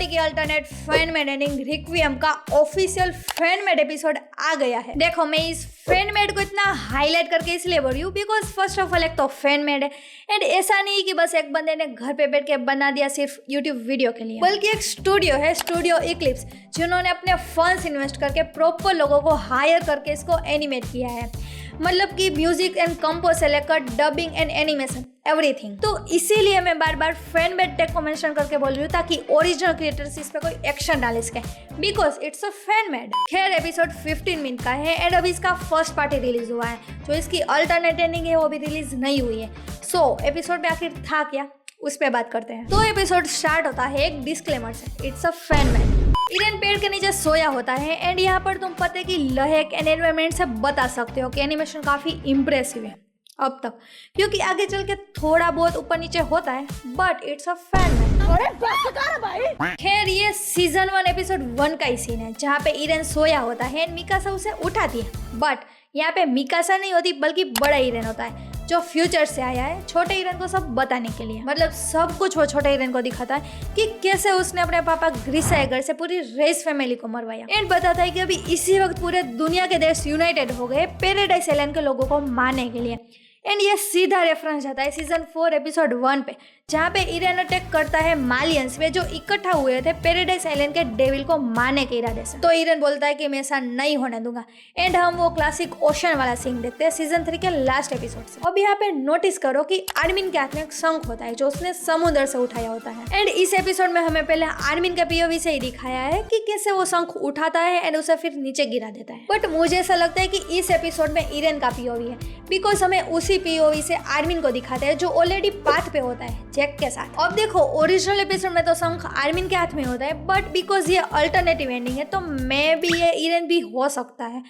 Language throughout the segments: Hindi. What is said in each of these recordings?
ओटी की अल्टरनेट फैन मेड एंडिंग रिक्वियम का ऑफिशियल फैन मेड एपिसोड आ गया है। देखो मैं इस फैन मेड को इतना हाईलाइट करके इसलिए बोल रही हूँ बिकॉज फर्स्ट ऑफ ऑल एक तो फैन मेड है एंड ऐसा नहीं कि बस एक बंदे ने घर पे बैठ के बना दिया सिर्फ यूट्यूब वीडियो के लिए, बल्कि एक स्टूडियो है, स्टूडियो इक्लिप्स, जिन्होंने अपने फंड्स इन्वेस्ट करके प्रॉपर लोगों को हायर करके इसको एनिमेट किया है। मतलब कि म्यूजिक एंड कंपोज से लेकर डबिंग एंड एनिमेशन एवरीथिंग। तो इसीलिए मैं बार बार फैन मेड टेक को मेंशन करके बोल रही हूँ ताकि ओरिजिनल क्रिएटर्स इस पे कोई एक्शन डाल सके because it's a fan made. खैर एपिसोड 15 मिनट का है एंड अभी इसका फर्स्ट पार्टी रिलीज हुआ है, जो इसकी अल्टरनेट एंडिंग है वो भी रिलीज नहीं हुई है। सो एपिसोड में आखिर था क्या, उस पर बात करते हैं। तो एपिसोड स्टार्ट होता है एक डिस्क्लेमर से, इट्स अ फैन मेड। इरेन पेड़ के नीचे सोया होता है एंड यहाँ पर तुम पते की लहक एंड एनवायरमेंट से बता सकते हो कि एनिमेशन काफी इम्प्रेसिव है अब तक, क्योंकि आगे चल के थोड़ा बहुत ऊपर नीचे होता है but it's a fan made. खैर ये सीजन 1 एपिसोड 1 का ही सीन है जहाँ पे इरेन सोया होता है एंड मिकासा उसे उठाती है, बट यहाँ पे मिकासा नहीं होती बल्कि बड़ा इरेन होता है जो फ्यूचर से आया है छोटे इरेन को सब बताने के लिए। मतलब सब कुछ वो छोटे इरेन को दिखाता है कि कैसे उसने अपने पापा ग्रिसाइगर से पूरी रेस फैमिली को मरवाया एंड बताता है कि अभी इसी वक्त पूरे दुनिया के देश यूनाइटेड हो गए पैराडाइज आइलैंड के लोगों को मारने के लिए। एंड ये सीधा रेफरेंस जाता है सीजन 4 एपिसोड 1 पे, जहाँ पे इरेन अटैक करता है मालियंस पे जो इकट्ठा हुए थे पैराडाइज आइलैंड के डेविल को मारने के इरादे से। तो इरेन बोलता है कि मैं ऐसा नहीं होने दूंगा एंड हम वो क्लासिक ओशन वाला सीन देखते हैं सीजन 3 के लास्ट एपिसोड से। अब यहाँ पे नोटिस करो कि आर्मिन के हाथ में एक शंख होता है जो उसने समुद्र से उठाया होता है एंड इस एपिसोड में हमें पहले आर्मिन के पीओवी से ही दिखाया है कि कैसे वो शंख उठाता है एंड उसे फिर नीचे गिरा देता है। बट मुझे ऐसा लगता है कि इस एपिसोड में इरेन का पीओवी है बिकॉज हमें उसी पीओवी से आर्मिन को दिखाते हैं जो ऑलरेडी पाथ पे होता है जैक के साथ। अब देखो ओरिजिनल एपिसोड में तो शंख आर्मिन के हाथ में होता है बट बिकॉज ये अल्टरनेटिव एंडिंग है तो मे भी ये इरेन भी हो सकता है।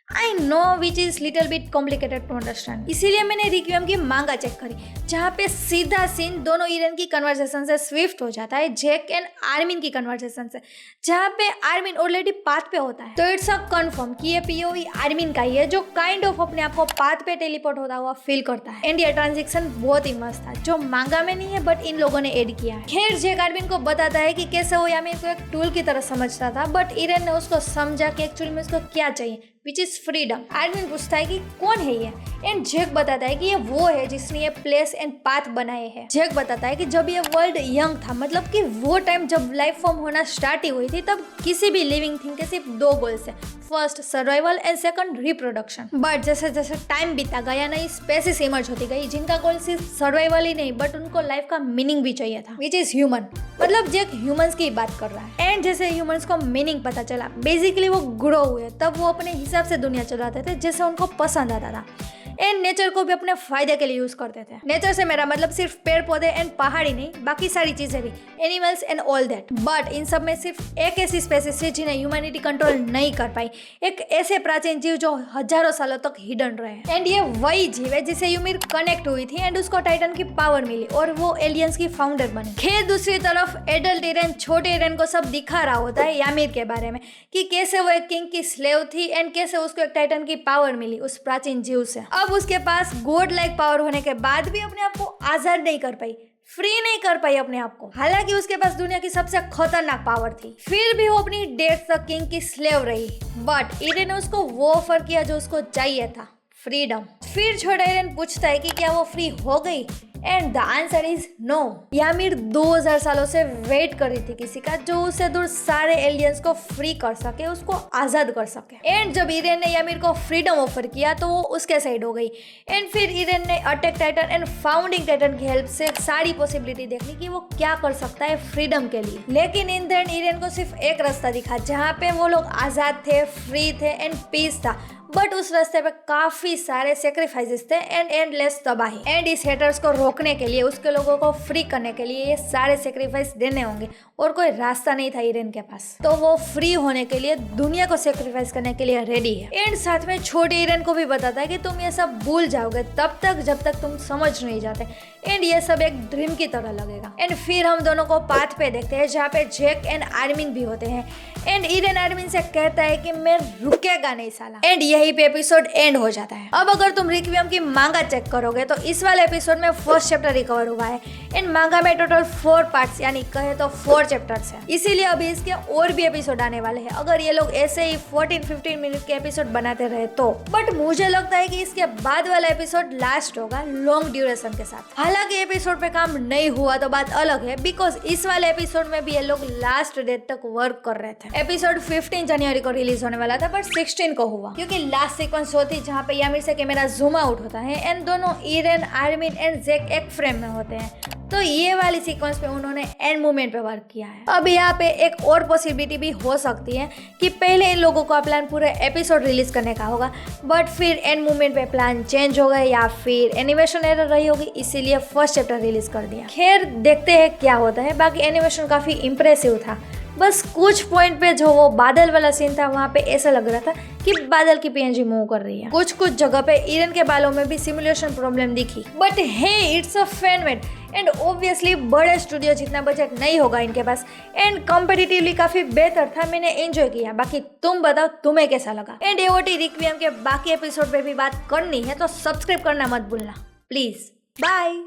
I know which is little bit complicated to understand, इसीलिए मैंने रिक्वियम की मांगा चेक करी जहाँ पे सीधा सीन दोनों इरेन की कन्वर्सेशन से स्विफ्ट हो जाता है जैक एंड आर्मिन की कन्वर्सेशन से, जहाँ पे आर्मिन ऑलरेडी पाथ पे होता है। तो इट्स अ कंफर्म कि ये पीओवी आर्मिन का ही है जो काइंड ऑफ अपने आप को पाथ पे टेलीपोर्ट होता हुआ फील करता है एंड ये ट्रांजेक्शन बहुत ही मस्त था जो मांगा में नहीं है बट इन लोगों ने एड किया है। खैर जैक आर्मिन को बताता है कि कैसे वो यामिन को एक टूल की तरह समझता था बट इरेन ने उसको समझा कि एक्चुअली में उसको क्या चाहिए विच इज फ्रीडम। आर्मिन पूछता है कि कौन है ये एंड जैक बताता है कि ये वो है जिसने ये प्लेस एंड पाथ बनाए हैं। जैक बताता है कि जब ये वर्ल्ड यंग था, मतलब कि वो टाइम जब लाइफ फॉर्म होना स्टार्ट ही हुई थी, तब किसी भी लिविंग थिंग के सिर्फ 2 गोल्स है, first survival and second reproduction. But जैसे जैसे टाइम बीता गया नई स्पेसिस इमर्ज होती गई जिनका गोल सिर्फ सर्वाइवल ही नहीं बट उनको लाइफ का मीनिंग भी चाहिए था विच इज ह्यूमन। मतलब जैक ह्यूमंस की बात कर रहा है एंड जैसे ह्यूमंस को मीनिंग पता चला बेसिकली वो ग्रो हुए तब वो अपने हिसाब से दुनिया चलाते थे जैसे उनको पसंद आता था एंड नेचर को भी अपने फायदे के लिए यूज करते थे। नेचर से मेरा मतलब सिर्फ पेड़ पौधे एंड पहाड़ी नहीं, बाकी सारी चीजें भी, animals and all that. But in सब में सिर्फ एक ऐसी स्पेसीज थी जिन्हें ह्यूमैनिटी कंट्रोल नहीं कर पाई, एक ऐसे प्राचीन जीव जो हजारों सालों तक हिडन रहे एंड ये वही जीव है जिसे यूमिर कनेक्ट हुई थी एंड उसको टाइटन की पावर मिली और वो एलियंस की फाउंडर बने। खैर दूसरी तरफ एडल्ट इरेन छोटे इरेन को सब दिखा रहा होता है यामिर के बारे में कि कैसे वो एक किंग की स्लेव थी एंड कैसे उसको एक टाइटन की पावर मिली उस प्राचीन जीव से। अब उसके पास गॉड लाइक पावर होने के बाद भी अपने आप को आजाद नहीं कर पाई, फ्री नहीं कर पाई अपने आप को, हालांकि उसके पास दुनिया की सबसे खतरनाक पावर थी, फिर भी वो अपनी डेथ तक किंग की स्लेव रही। बट इरेन ने उसको वो ऑफर किया जो उसको चाहिए था, फ्रीडम। फिर छोटा इरेन पूछता है कि क्या वो फ्री हो गई and the answer is no. यामिर 2000 सालों से वेट कर रही थी किसी का जो उसे दूर सारे एलियंस को फ्री कर सके, उसको आजाद कर सके। एंड जब इरेन ने यामिर को फ्रीडम ऑफर किया तो वो उसके साइड हो गई एंड फिर इरेन ने attack Titan and founding Titan की हेल्प से सारी पॉसिबिलिटी देखी कि वो क्या कर सकता है फ्रीडम के लिए। लेकिन इन द एंड इरेन को सिर्फ एक रास्ता दिखा जहाँ पे वो लोग आजाद थे, फ्री थे एंड पीस था, बट उस रास्ते पे काफी सारे सेक्रीफाइसेस थे एंड एंडलेस तबाही। एंड इस हेटर्स को रोकने के लिए, उसके लोगों को फ्री करने के लिए ये सारे सेक्रीफाइस देने होंगे और कोई रास्ता नहीं था इरेन के पास, तो वो फ्री होने के लिए दुनिया को सेक्रीफाइस करने के लिए रेडी है। एंड साथ में छोटे इरेन को भी बताता है कि तुम ये सब भूल जाओगे तब तक जब तक तुम समझ नहीं जाते एंड ये सब एक ड्रीम की तरह लगेगा। एंड फिर हम दोनों को पाथ पे देखते हैं जहाँ पे जैक एंड आर्मिन भी होते हैं एंड इरेन आर्मिन से कहता है कि मैं रुकेगा नहीं साला एंड यही यहीं पे एपिसोड एंड हो जाता है। अब अगर तुम रिक्विएम की मांगा चेक करोगे तो इस वाले एपिसोड में फर्स्ट चैप्टर रिकवर हुआ है एंड मांगा में टोटल 4 पार्ट्स यानी कहे तो 4 चैप्टर्स है, इसीलिए अभी इसके और भी एपिसोड आने वाले हैं अगर ये लोग ऐसे ही 14-15 मिनट के एपिसोड बनाते रहे तो। बट मुझे लगता है कि इसके बाद वाला एपिसोड लास्ट होगा लॉन्ग ड्यूरेशन के साथ। हालांकि एपिसोड पे काम नहीं हुआ तो बात अलग है, बिकॉज इस वाले एपिसोड में भी ये लोग लास्ट डेट तक वर्क कर रहे थे। एपिसोड 15 जनवरी को रिलीज होने वाला था, बट 16 को हुआ क्योंकि लास्ट सीक्वेंस होती जहाँ पे यामिर से कैमरा जूम आउट होता है एंड दोनों ईरेन, आर्मिन एंड जैक एक फ्रेम में होते हैं, तो ये वाली सीक्वेंस पे उन्होंने एंड मूवमेंट पे वर्क किया है। अब यहाँ पे एक और पॉसिबिलिटी भी हो सकती है कि पहले इन लोगों का प्लान पूरे एपिसोड रिलीज करने का होगा, बट फिर एंड मूवमेंट पे प्लान चेंज हो गया या फिर एनिमेशन एरर रही होगी, इसीलिए फर्स्ट चैप्टर रिलीज कर दिया। खैर देखते हैं क्या होता है। बाकी एनिमेशन काफी इंप्रेसिव था, बस कुछ पॉइंट पे जो वो बादल वाला सीन था वहाँ पे ऐसा लग रहा था कि बादल की पीएनजी मूव कर रही है। कुछ जगह पे ईरन के बालों में भी सिमुलेशन प्रॉब्लम दिखी, but hey it's a fan made and obviously बड़े स्टूडियो जितना बजट नहीं होगा इनके पास एंड कॉम्पिटिटिवली काफी बेहतर था, मैंने एंजॉय किया। बाकी तुम बताओ तुम्हें कैसा लगा। एंड एओटी रिक्विएम के बाकी एपिसोड पे भी बात करनी है तो सब्सक्राइब करना मत भूलना प्लीज। बाय।